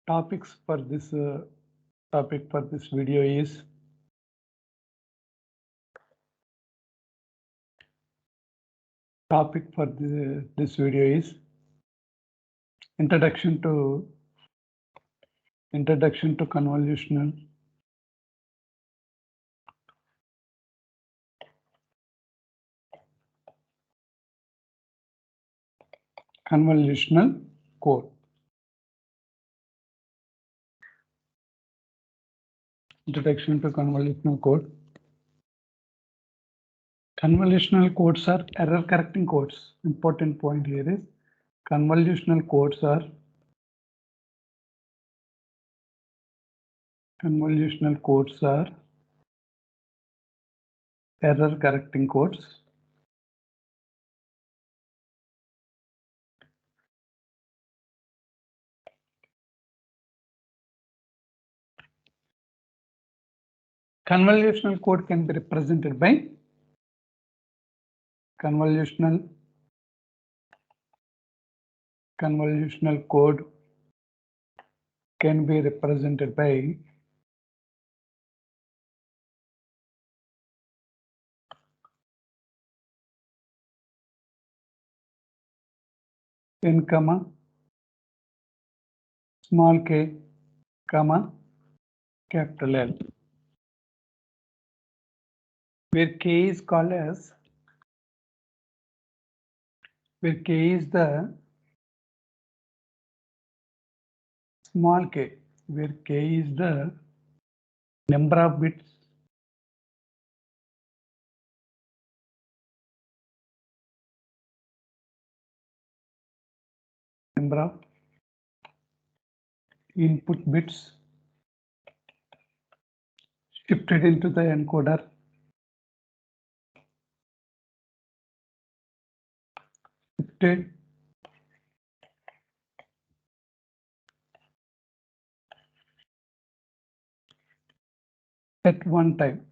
topics for this topic for this video is introduction to convolutional code. Introduction to convolutional code. Convolutional codes are error correcting codes. Important point here is convolutional codes are error correcting codes. Convolutional code can be represented by convolutional code can be represented by n comma small k comma capital L, where k is called as the small k, where k is the number of bits number of input bits shifted into the encoder at one time.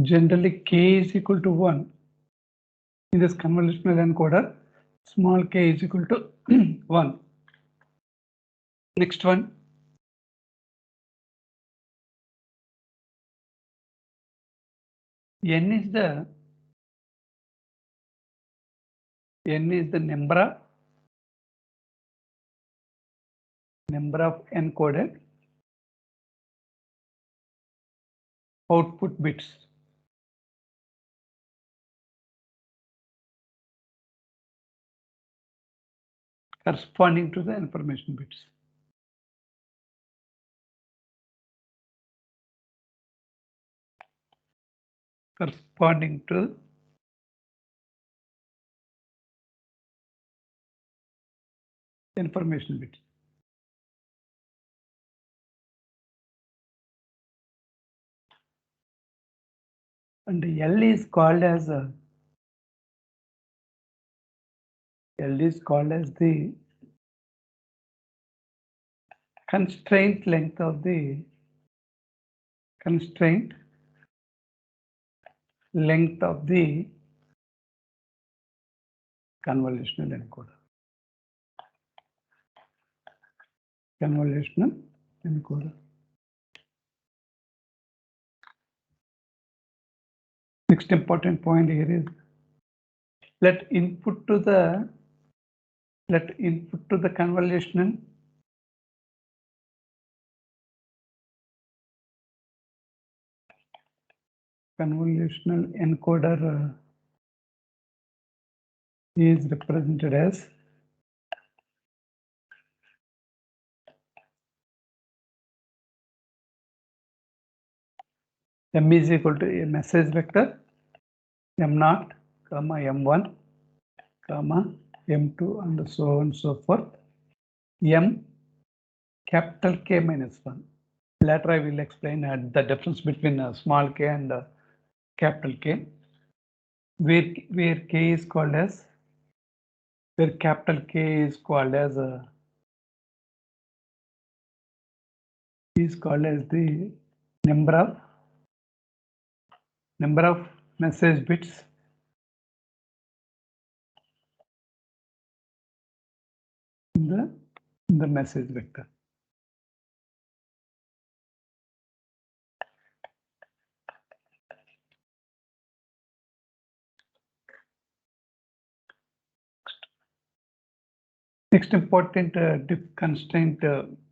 Generally, k is equal to 1 in this convolutional encoder. Small k is equal to 1. Next one, n is the number of encoded output bits. Corresponding to the information bits. Corresponding to information bits. And L is called as the constraint length of the convolutional encoder. Next important point here is let input to the convolutional encoder is represented as m is equal to a message vector m0, m1, m2, and so on and so forth. M capital K minus 1. Later I will explain the difference between small k and capital K, where K is called as, where capital K is called as the number of message bits in the message vector. Next important constraint.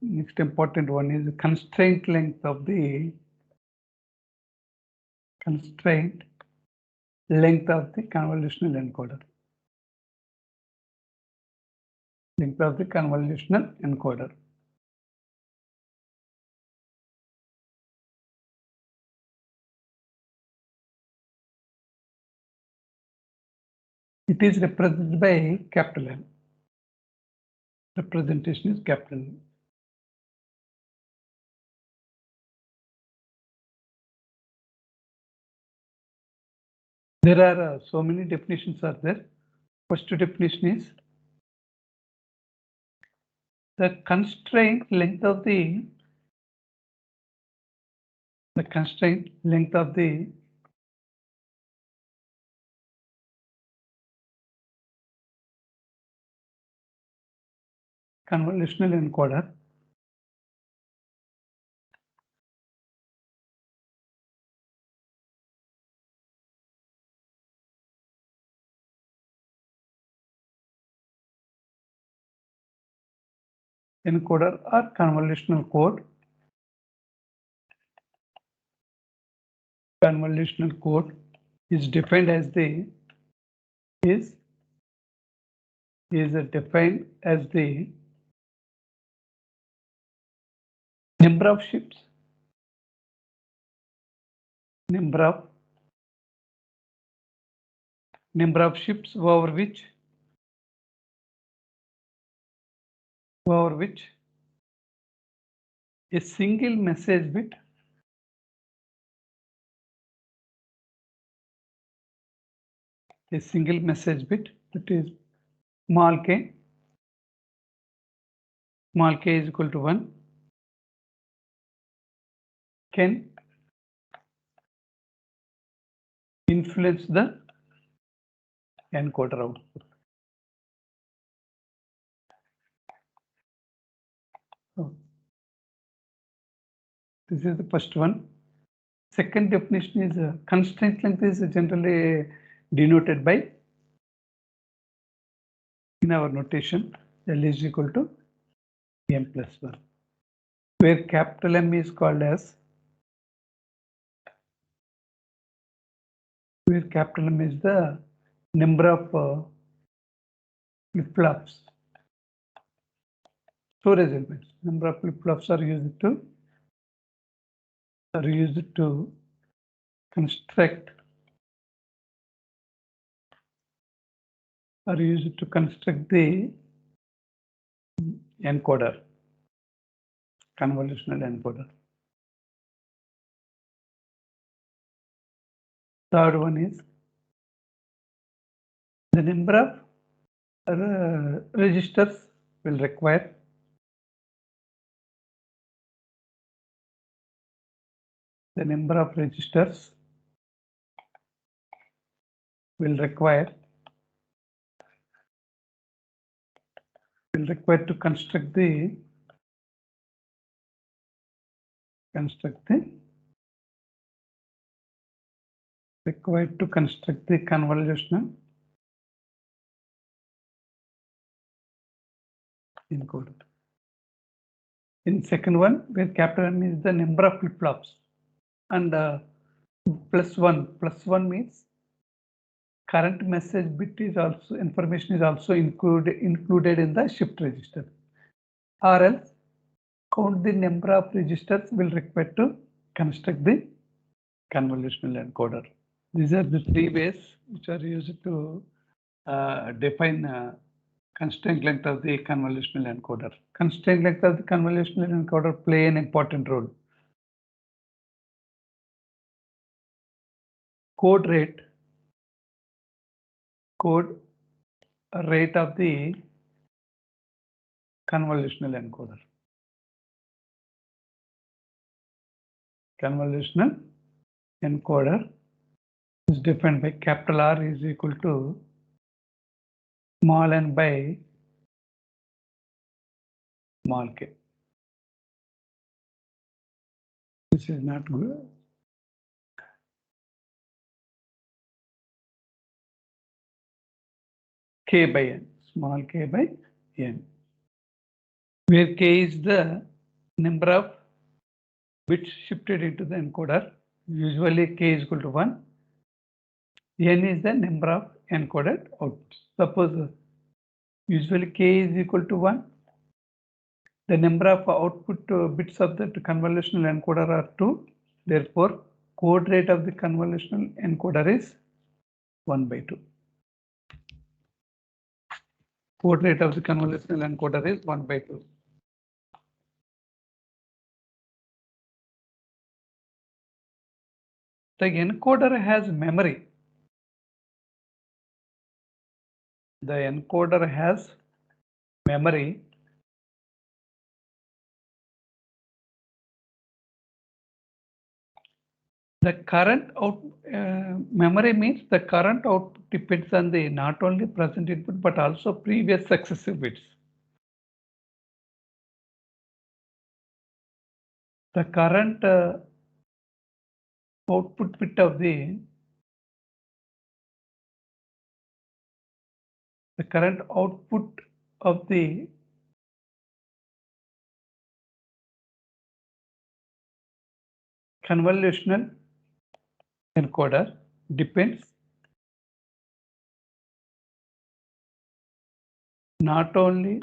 Next important one is constraint length of the convolutional encoder. Length of the convolutional encoder. It is represented by capital M. Representation is capital M. There are so many definitions are there. First definition is the constraint length of the convolutional encoder or convolutional code. Convolutional code is defined as the defined as the number of ships over which a single message bit that is small k is equal to 1 can influence the encoder output. So this is the first one. Second definition is constraint length is generally denoted by, in our notation, L is equal to M plus 1, where capital M is called as, where capital M is the number of flip-flops, storage elements. Number of flip-flops are used to construct the encoder, convolutional encoder. Third one is the number of registers will require to construct the convolutional encoder. In second one, where capital M is the number of flip-flops, and plus one means current message bit is also, information is also included in the shift register, or else count the number of registers will require to construct the convolutional encoder. These are the three ways which are used to define constraint length of the convolutional encoder. Constraint length of the convolutional encoder play an important role. Code rate of the convolutional encoder. Convolutional encoder is defined by capital R is equal to small n by small k. This is not good. K by n, small k by n, where k is the number of bits shifted into the encoder. Usually k is equal to 1. N is the number of encoded outputs. Suppose usually k is equal to 1. The number of output bits of the convolutional encoder are 2. Therefore, code rate of the convolutional encoder is 1 by 2. Code rate of the convolutional encoder is 1 by 2. The encoder has memory. The encoder has memory. The current memory means the current output depends on the not only present input but also previous successive bits. The current output bit of the current output of the convolutional encoder depends not only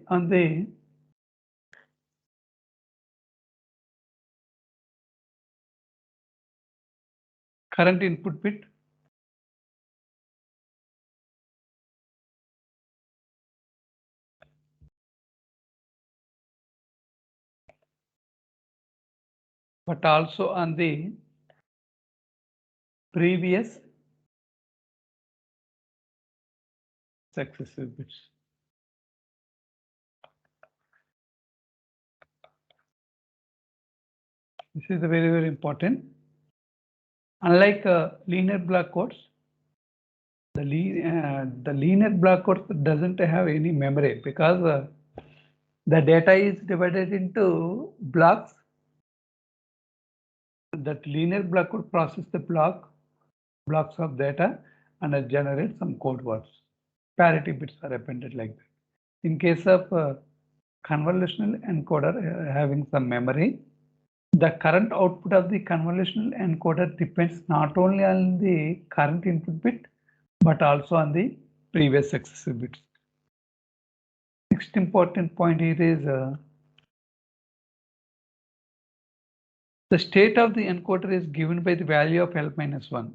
on the current input bit but also on the previous successive bits. This is very, very important. Unlike linear block codes, the linear block code doesn't have any memory because the data is divided into blocks. That linear block code process the blocks of data and generate some code words. Parity bits are appended like that. In case of convolutional encoder having some memory, the current output of the convolutional encoder depends not only on the current input bit but also on the previous successive bits. Next important point here is the state of the encoder is given by the value of L minus 1.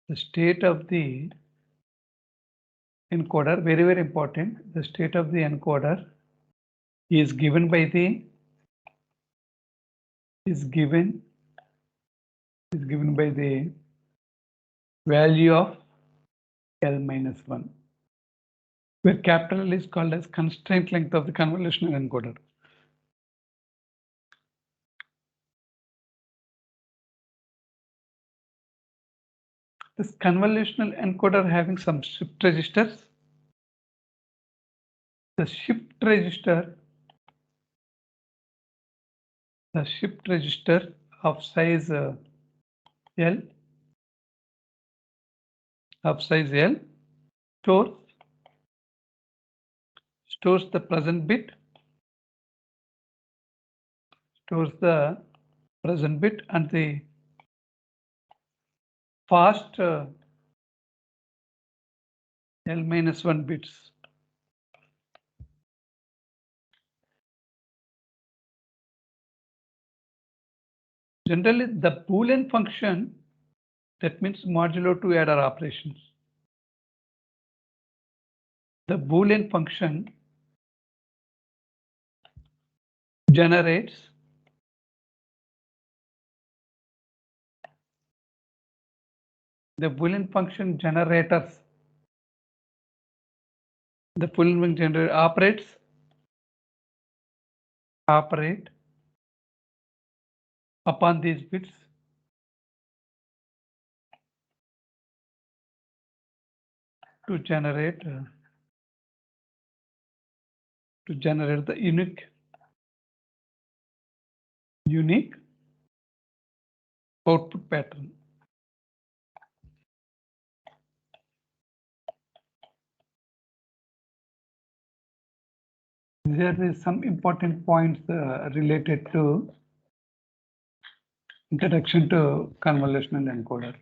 The state of the encoder, very, very important. The state of the encoder is given by the value of L minus 1, where capital L is called as constraint length of the convolutional encoder. This convolutional encoder having some shift registers. The shift register of size L stores the present bit, and the fast L minus 1 bits. Generally, the Boolean function, that means modulo 2 adder operations. The Boolean function generates the Boolean function generators. The Boolean function generator operate upon these bits to generate the unique output pattern. There is some important points related to introduction to convolutional encoder.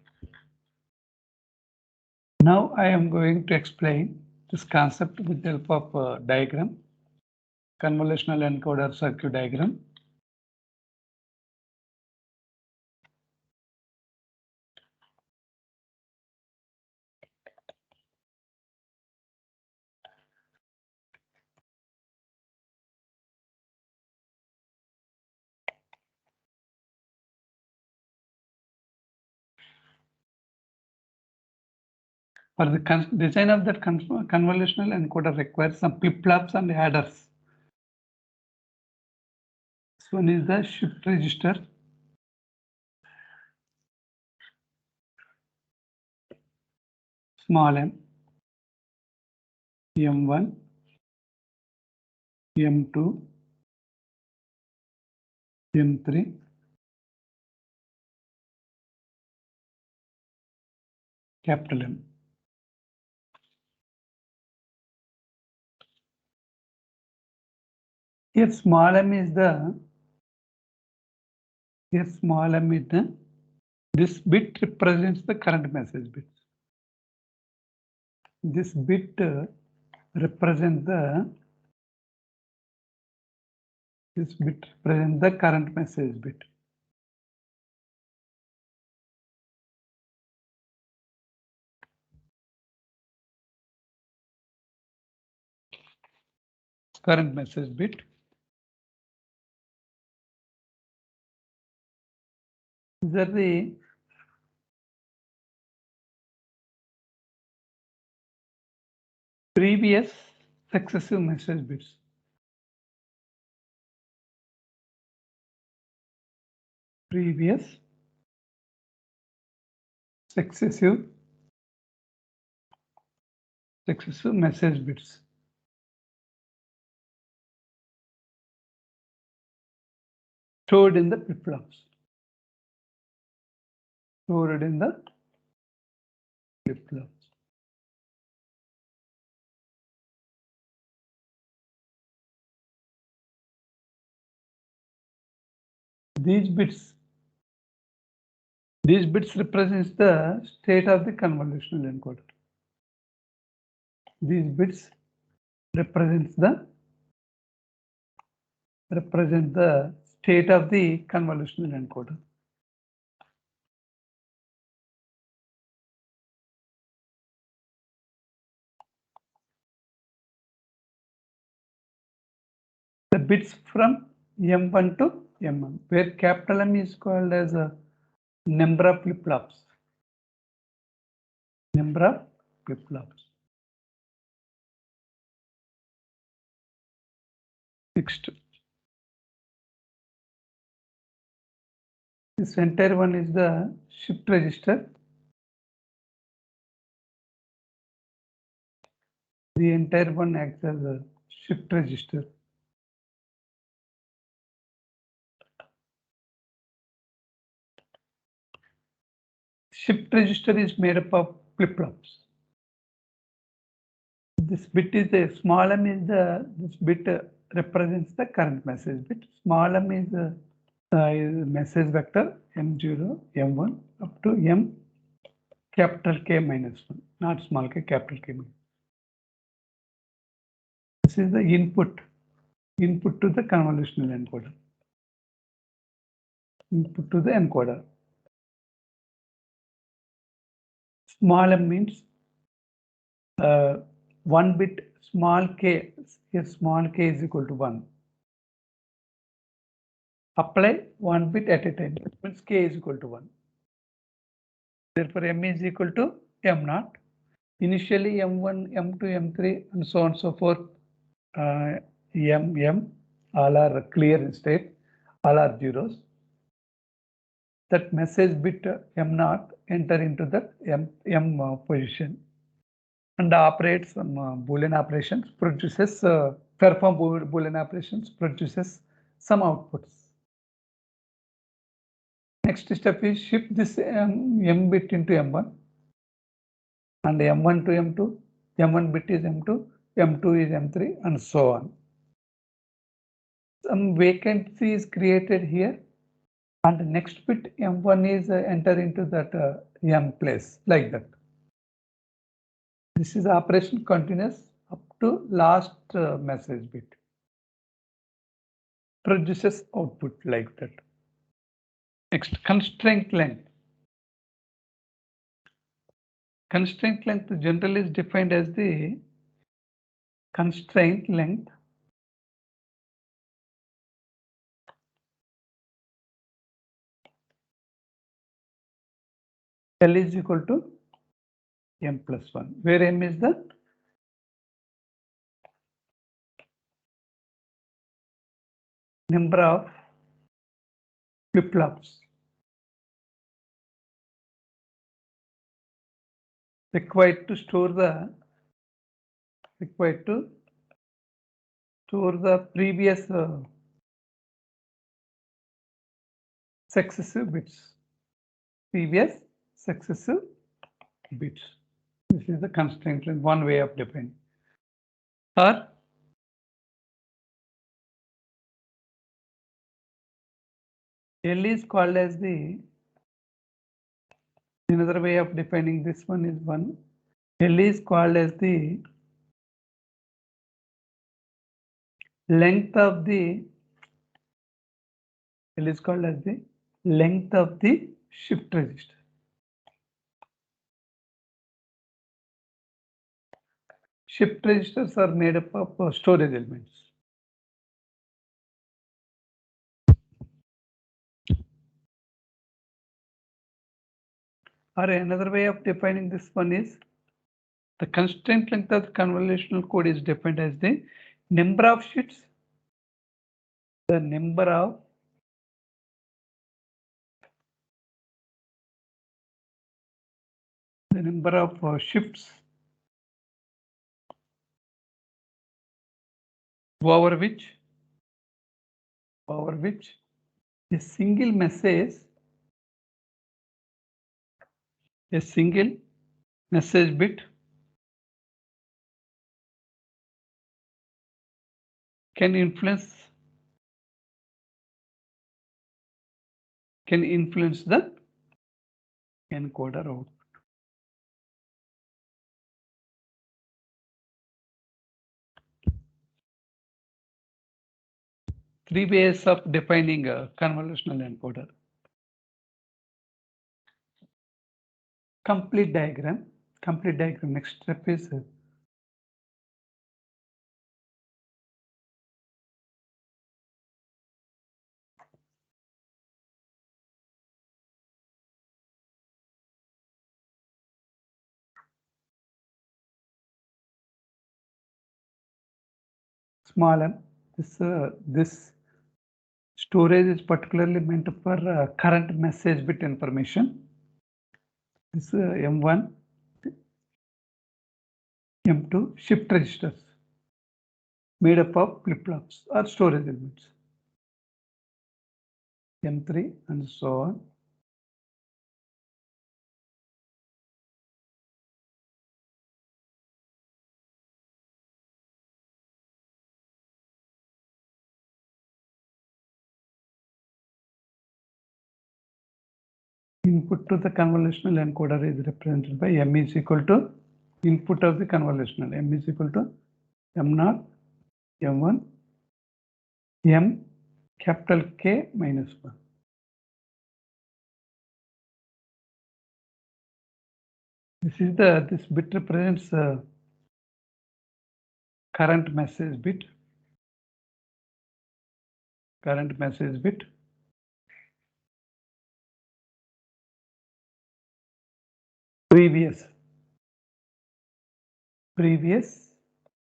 Now I am going to explain this concept with the help of a diagram, convolutional encoder circuit diagram. For the design of that convolutional encoder requires some flip-flops and adders. This one is the shift register. Small m, M1, M2, M3, capital M. Here small m is the this bit represents the current message bits. This bit represents the current message bit. Current message bit. These are the previous successive message bits. Previous successive message bits. Stored in the flip-flops. Stored in the flip-flops. These bits represents the state of the convolutional encoder. These bits represent the state of the convolutional encoder. The bits from M1 to M1, where capital M is called as a number of flip-flops. Number of flip-flops. Next. This entire one is the shift register. The entire one acts as a shift register. Shift register is made up of flip-flops. This bit is a small m is this bit represents the current message bit. Small m is message vector M0, M1 up to M capital K minus 1, not small k, capital K minus. This is the input to the convolutional encoder. Input to the encoder. Small m means 1 bit small k, here small k is equal to 1. Apply 1 bit at a time, that means k is equal to 1. Therefore, m is equal to m0. Initially, m1, m2, m3, and so on and so forth, m, all are clear in state, all are zeros. That message bit m0 enter into the m position. and operates some Boolean operations, produces perform Boolean operations, produces some outputs. Next step is shift this M bit into M1 and M1 to M2, M1 bit is M2, M2 is M3 and so on. Some vacancy is created here and next bit M1 is enter into that M place like that. This is operation continuous up to last message bit. Produces output like that. Next, constraint length. Constraint length generally is defined as the constraint length L is equal to M plus 1, where M is the number of flip-flops required to store the previous successive bits. This is the constraint length, one way of defining. Or L is called as another way of defining this one is L is called as the length of the shift register. Shift registers are made up of storage elements. Or another way of defining this one is the constraint length of the convolutional code is defined as the number of shifts, the number of shifts over which a single message bit can influence the encoder output. Three ways of defining a convolutional encoder. Complete diagram. Next step is small m. This storage is particularly meant for current message bit information. This M1, M2 shift registers made up of flip-flops or storage elements. M3 and so on. Input to the convolutional encoder is represented by M is equal to input of the convolutional. M is equal to M0, M1, M capital K minus 1. This bit represents current message bit. Previous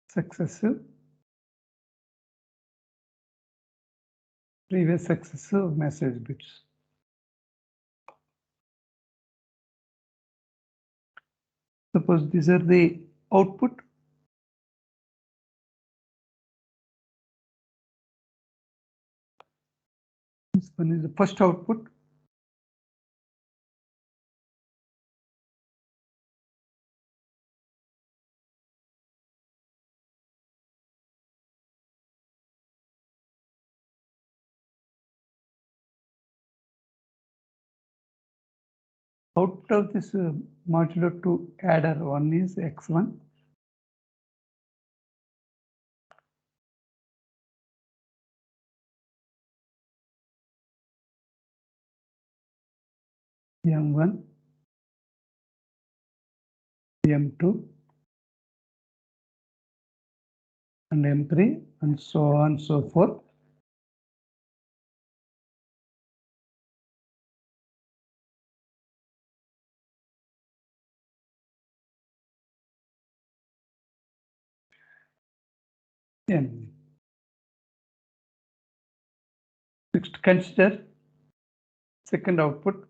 successive message bits. Suppose these are the output. This one is the first output. Output of this modulo 2 adder 1 is x1. M1, M2, and M3, and so on and so forth. N. Next, consider second output.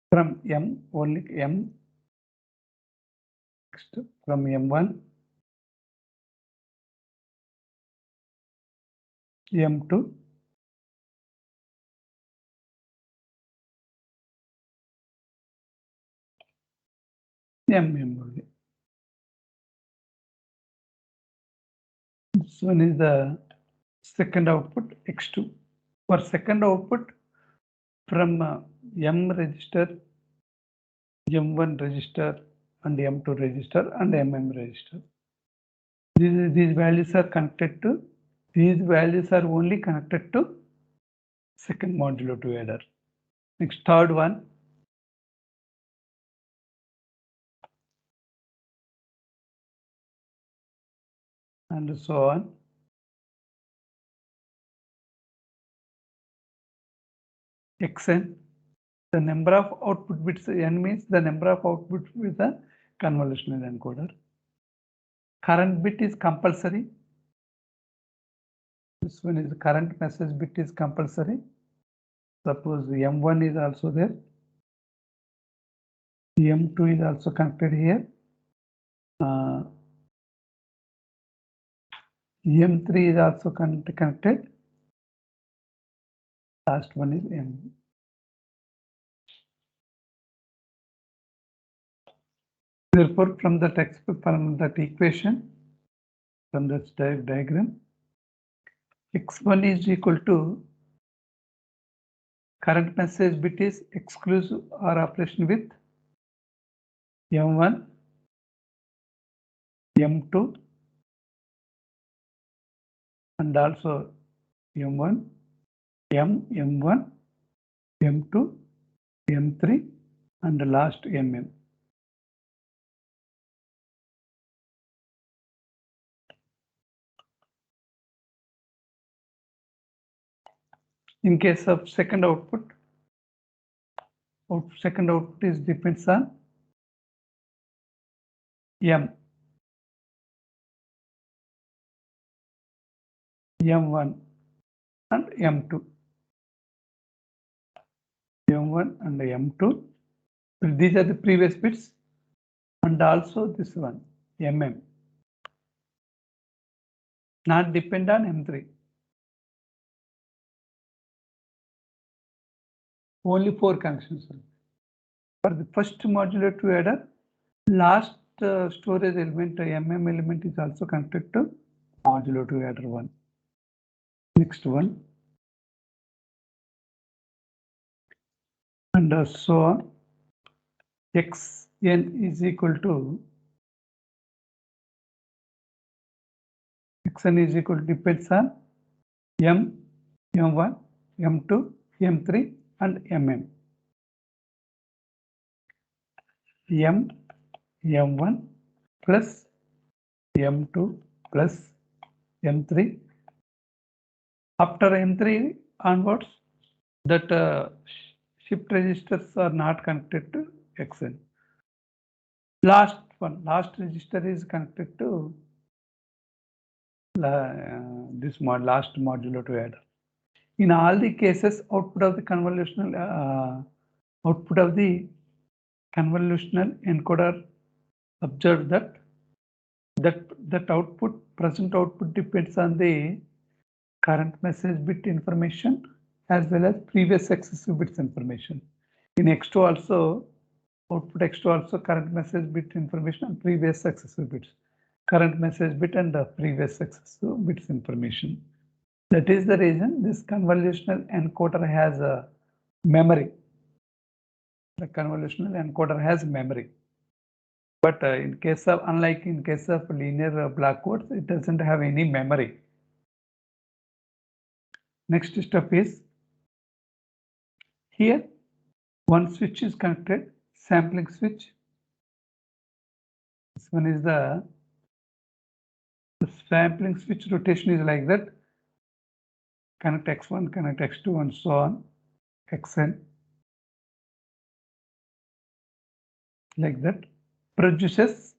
From M, only M. Next, from M1, M2, MM only. This one is the second output, X2. For second output, from M register, M1 register, and M2 register, and MM register. These values are connected to, these values are only connected to second modulo 2 adder. Next, third one. And so on. Xn, the number of output bits, n means the number of output with the convolutional encoder. Current bit is compulsory. This one is the current message bit is compulsory. Suppose M1 is also there. M2 is also connected here. M3 is also connected. Last one is M. Therefore, from the textbook, from that equation, from that diagram, X1 is equal to current message bit is exclusive or operation with M1, M2, and also M1, M1, M2, M3, and the last MM. In case of second output, second output is depends on M, M1, and M2. M1 and M2. These are the previous bits, and also this one, MM. Not depend on M3. Only 4 connections. For the first modulo 2 adder, last storage element, MM element, is also connected to modulo 2 adder 1. Next one. And so on. Xn is equal to Xn is equal to depends on M, M1, M2, M3, and MM. M, M1 plus M2 plus M3 After M3 onwards, that shift registers are not connected to XN. Last register is connected to this last modulo to add. In all the cases, output of the convolutional encoder observed that present output depends on the current message bit information as well as previous successive bits information. In X2 also, output X2 also current message bit information and previous successive bits. Current message bit and the previous successive bits information. That is the reason this convolutional encoder has a memory. The convolutional encoder has memory. But unlike in case of linear block codes, it doesn't have any memory. Next step is here one switch is connected, sampling switch. This one is the sampling switch rotation is like that. Connect X1, connect X2 and so on, Xn. Like that. Produces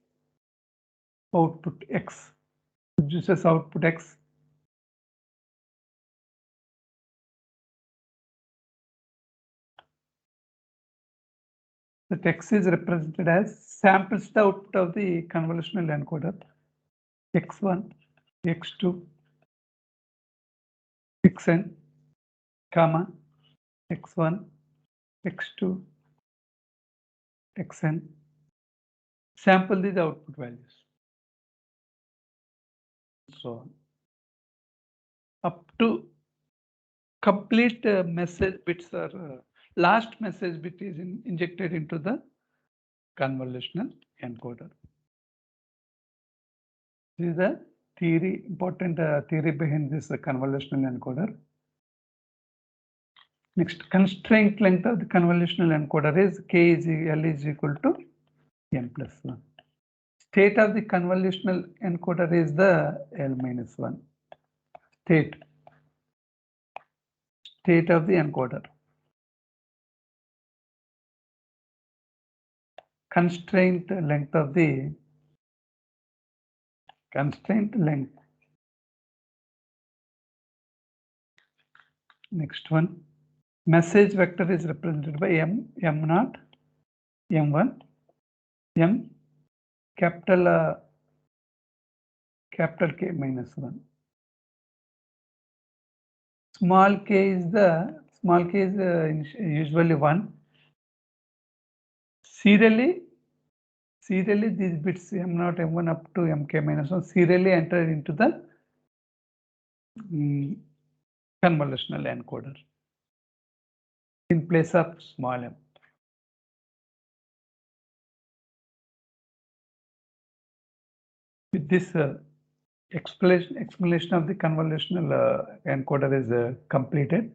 output X. Produces output X. That X is represented as samples the output of the convolutional encoder. X1, X2, Xn, comma, X1, X2, Xn. Sample the output values. So on. Up to complete message bits are last message bit is injected into the convolutional encoder. This is the theory, important theory behind this convolutional encoder. Next, constraint length of the convolutional encoder is K is L is equal to M plus 1. State of the convolutional encoder is the L minus 1. State of the encoder. Constraint length of the Next one, message vector is represented by M, M0, M1, M, capital K minus 1. Small k is usually 1. Serially these bits M0, M1 up to Mk minus 1 serially enter into the convolutional encoder in place of small m. With this explanation of the convolutional encoder is completed.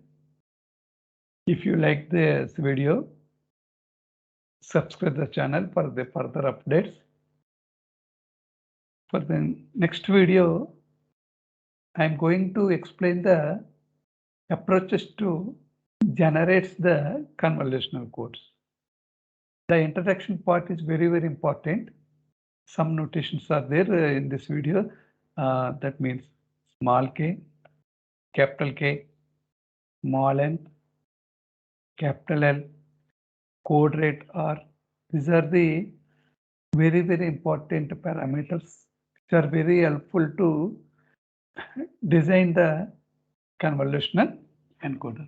If you like this video, subscribe the channel for the further updates. For the next video, I am going to explain the approaches to generate the convolutional codes. The introduction part is very, very important. Some notations are there in this video. That means small k, capital K, small n, capital L, code rate R. These are the very, very important parameters which are very helpful to design the convolutional encoder.